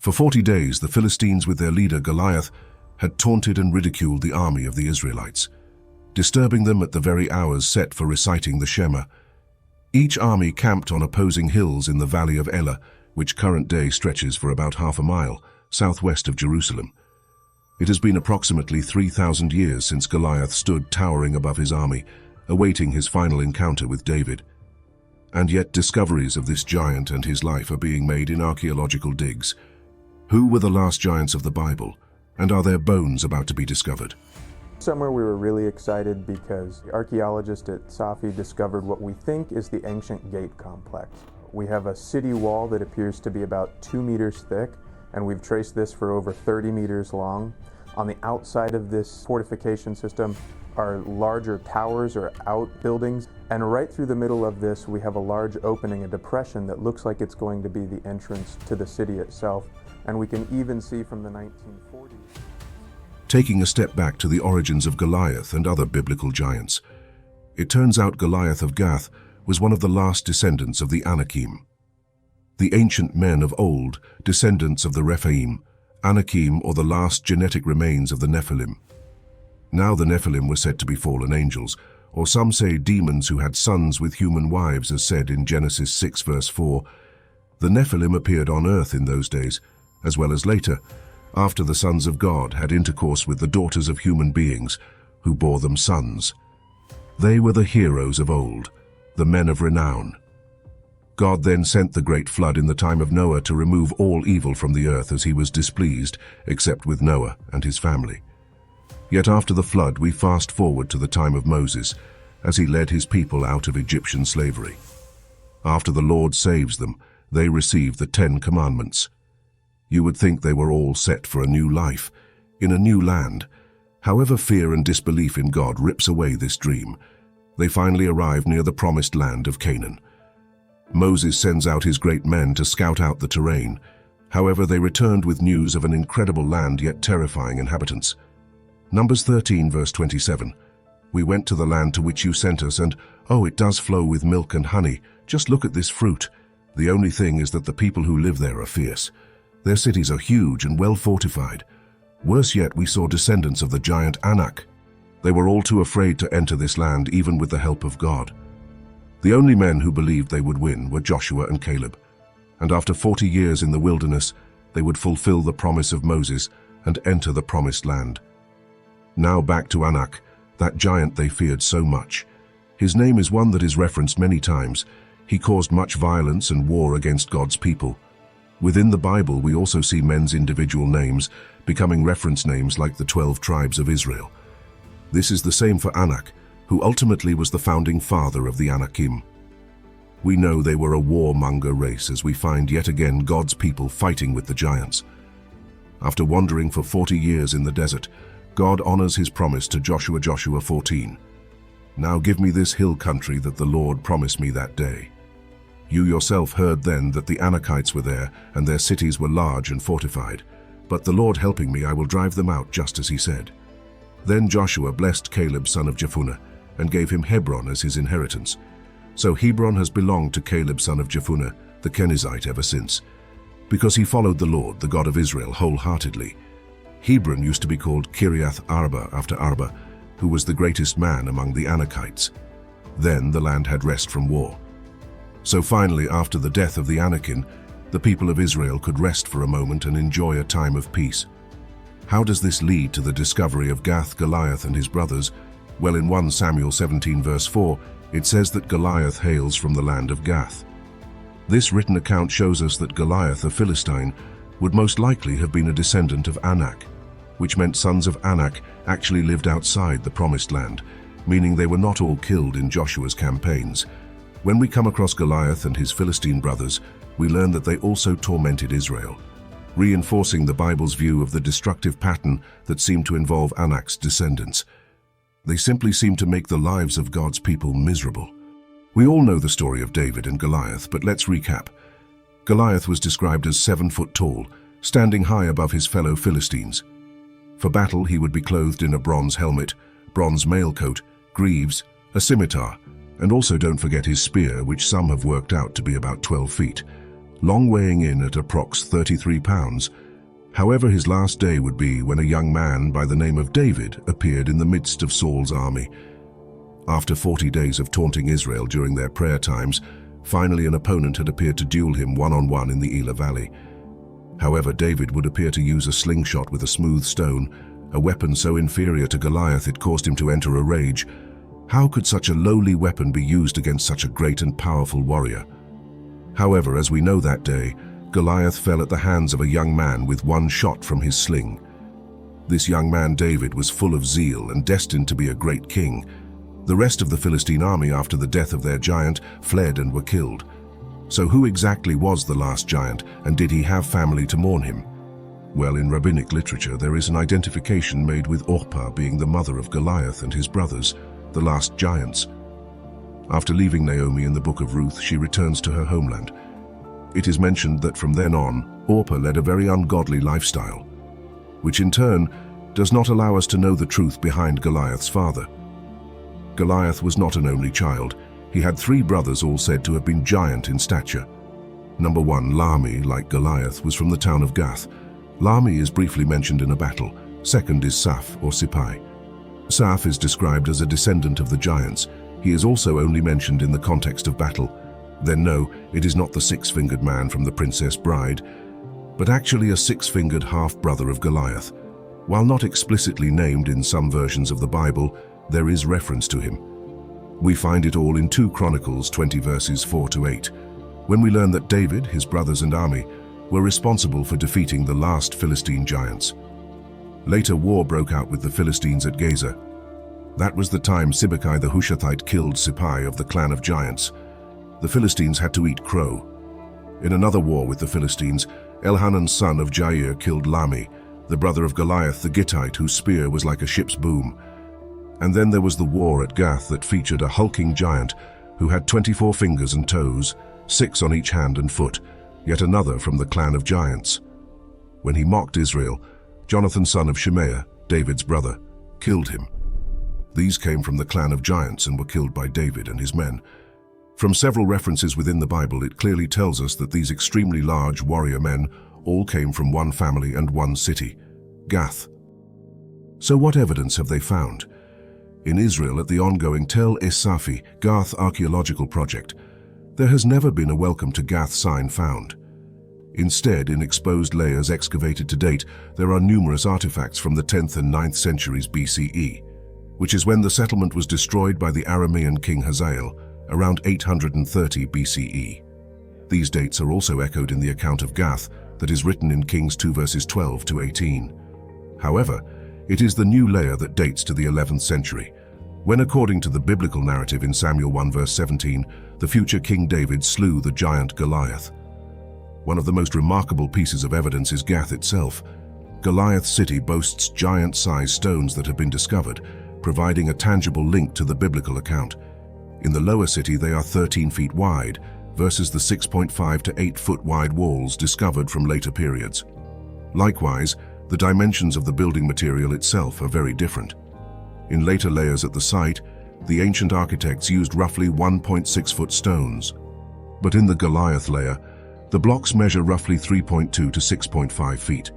For 40 days, the Philistines with their leader Goliath had taunted and ridiculed the army of the Israelites, disturbing them at the very hours set for reciting the Shema. Each army camped on opposing hills in the valley of Elah, which current day stretches for about half a mile southwest of Jerusalem. It has been approximately 3,000 years since Goliath stood towering above his army, awaiting his final encounter with David. And yet discoveries of this giant and his life are being made in archaeological digs. Who were the last giants of the Bible, and are their bones about to be discovered? Summer we were really excited because the archaeologists at Safi discovered what we think is the ancient gate complex. We have a city wall that appears to be about 2 meters thick, and we've traced this for over 30 meters long. On the outside of this fortification system are larger towers or outbuildings, and right through the middle of this we have a large opening, a depression that looks like it's going to be the entrance to the city itself, and we can even see from the 1940s. Taking a step back to the origins of Goliath and other biblical giants, it turns out Goliath of Gath was one of the last descendants of the Anakim. The ancient men of old, descendants of the Raphiem, Anakim, or the last genetic remains of the Nephilim. Now the Nephilim were said to be fallen angels, or some say demons who had sons with human wives, as said in Genesis 6 verse 4. The Nephilim appeared on earth in those days, as well as later, after the sons of God had intercourse with the daughters of human beings, who bore them sons. They were the heroes of old, the men of renown. God then sent the great flood in the time of Noah to remove all evil from the earth as he was displeased, except with Noah and his family. Yet after the flood we fast forward to the time of Moses, as he led his people out of Egyptian slavery. After the Lord saves them, they receive the 10 Commandments. You would think they were all set for a new life, in a new land. However, fear and disbelief in God rips away this dream. They finally arrive near the promised land of Canaan. Moses sends out his great men to scout out the terrain. However, they returned with news of an incredible land yet terrifying inhabitants. Numbers 13 verse 27. We went to the land to which you sent us, and, oh, it does flow with milk and honey. Just look at this fruit. The only thing is that the people who live there are fierce. Their cities are huge and well fortified. Worse yet, we saw descendants of the giant Anak. They were all too afraid to enter this land even with the help of God. The only men who believed they would win were Joshua and Caleb, and after 40 years in the wilderness, they would fulfill the promise of Moses and enter the promised land. Now back to Anak, that giant they feared so much. His name is one that is referenced many times. He caused much violence and war against God's people. Within the Bible, we also see men's individual names becoming reference names like the 12 tribes of Israel. This is the same for Anak, who ultimately was the founding father of the Anakim. We know they were a warmonger race, as we find yet again God's people fighting with the giants. After wandering for 40 years in the desert, God honors his promise to Joshua 14. Now give me this hill country that the Lord promised me that day. You yourself heard then that the Anakites were there, and their cities were large and fortified. But the Lord helping me, I will drive them out just as he said. Then Joshua blessed Caleb son of Jephunneh, and gave him Hebron as his inheritance. So Hebron has belonged to Caleb son of Jephunneh, the Kenizzite, ever since, because he followed the Lord, the God of Israel, wholeheartedly. Hebron used to be called Kiriath Arba after Arba, who was the greatest man among the Anakites. Then the land had rest from war. So finally, after the death of the Anakim, the people of Israel could rest for a moment and enjoy a time of peace. How does this lead to the discovery of Gath, Goliath, and his brothers? Well, in 1 Samuel 17 verse 4, it says that Goliath hails from the land of Gath. This written account shows us that Goliath, a Philistine, would most likely have been a descendant of Anak, which meant sons of Anak actually lived outside the promised land, meaning they were not all killed in Joshua's campaigns. When we come across Goliath and his Philistine brothers, we learn that they also tormented Israel, reinforcing the Bible's view of the destructive pattern that seemed to involve Anak's descendants. They simply seem to make the lives of God's people miserable. We all know the story of David and Goliath, but let's recap. Goliath was described as 7 foot tall, standing high above his fellow Philistines. For battle, he would be clothed in a bronze helmet, bronze mailcoat, greaves, a scimitar, and also don't forget his spear, which some have worked out to be about 12 feet. long weighing in at approx 33 pounds. However, his last day would be when a young man by the name of David appeared in the midst of Saul's army. After 40 days of taunting Israel during their prayer times, finally an opponent had appeared to duel him one-on-one in the Elah Valley. However, David would appear to use a slingshot with a smooth stone, a weapon so inferior to Goliath it caused him to enter a rage. How could such a lowly weapon be used against such a great and powerful warrior? However, as we know that day, Goliath fell at the hands of a young man with one shot from his sling. This young man, David, was full of zeal and destined to be a great king. The rest of the Philistine army, after the death of their giant, fled and were killed. So who exactly was the last giant, and did he have family to mourn him? Well, in rabbinic literature, there is an identification made with Orpah being the mother of Goliath and his brothers, the last giants. After leaving Naomi in the book of Ruth, she returns to her homeland. It is mentioned that from then on, Orpah led a very ungodly lifestyle, which in turn does not allow us to know the truth behind Goliath's father. Goliath was not an only child. He had 3 brothers, all said to have been giant in stature. Number 1, Lahmi, like Goliath, was from the town of Gath. Lahmi is briefly mentioned in a battle. Second is Saph, or Sipai. Saph is described as a descendant of the giants. He is also only mentioned in the context of battle. Then no, it is not the 6-fingered man from the Princess Bride, but actually a 6-fingered half-brother of Goliath. While not explicitly named in some versions of the Bible, there is reference to him. We find it all in 2 Chronicles 20 verses 4-8, when we learn that David, his brothers and army were responsible for defeating the last Philistine giants. Later war broke out with the Philistines at Gaza. That was the time Sibbecai the Hushathite killed Sipai of the clan of giants. The Philistines had to eat crow. In another war with the Philistines, Elhanan's son of Jair killed Lahmi, the brother of Goliath the Gittite, whose spear was like a ship's boom. And then there was the war at Gath that featured a hulking giant who had 24 fingers and toes, 6 on each hand and foot, yet another from the clan of giants. When he mocked Israel, Jonathan, son of Shimea, David's brother, killed him. These came from the clan of giants and were killed by David and his men. From several references within the Bible, it clearly tells us that these extremely large warrior men all came from one family and one city, Gath. So what evidence have they found? In Israel, at the ongoing Tel Es-Safi Gath archaeological project, there has never been a welcome to Gath sign found. Instead, in exposed layers excavated to date, there are numerous artifacts from the 10th and 9th centuries BCE, which is when the settlement was destroyed by the Aramean king Hazael, around 830 BCE. These dates are also echoed in the account of Gath that is written in Kings 2 verses 12-18. However, it is the new layer that dates to the 11th century, when according to the biblical narrative in Samuel 1 verse 17, the future King David slew the giant Goliath. One of the most remarkable pieces of evidence is Gath itself. Goliath city boasts giant-sized stones that have been discovered, providing a tangible link to the biblical account. In the lower city, they are 13 feet wide, versus the 6.5 to 8 foot wide walls discovered from later periods. Likewise, the dimensions of the building material itself are very different. In later layers at the site, the ancient architects used roughly 1.6 foot stones. But in the Goliath layer, the blocks measure roughly 3.2 to 6.5 feet.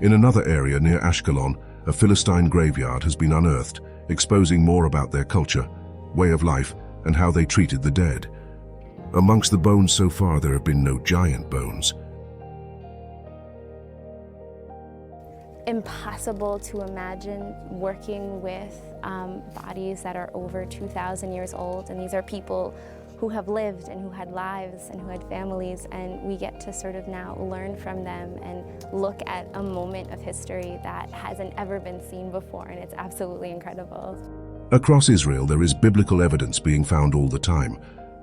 In another area near Ashkelon, a Philistine graveyard has been unearthed, exposing more about their culture, way of life, and how they treated the dead. Amongst the bones so far, there have been no giant bones. Impossible to imagine working with bodies that are over 2,000 years old, and these are people who have lived and who had lives and who had families, and we get to sort of now learn from them and look at a moment of history that hasn't ever been seen before, and it's absolutely incredible. Across Israel, there is biblical evidence being found all the time,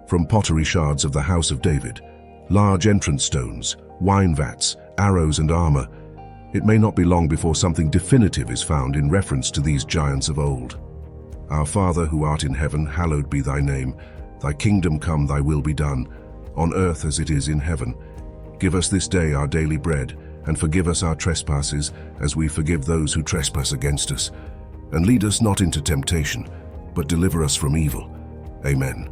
from pottery shards of the house of David, large entrance stones, wine vats, arrows and armor. It may not be long before something definitive is found in reference to these giants of old. Our Father who art in heaven, hallowed be thy name. Thy kingdom come, thy will be done, on earth as it is in heaven. Give us this day our daily bread, and forgive us our trespasses, as we forgive those who trespass against us. And lead us not into temptation, but deliver us from evil. Amen.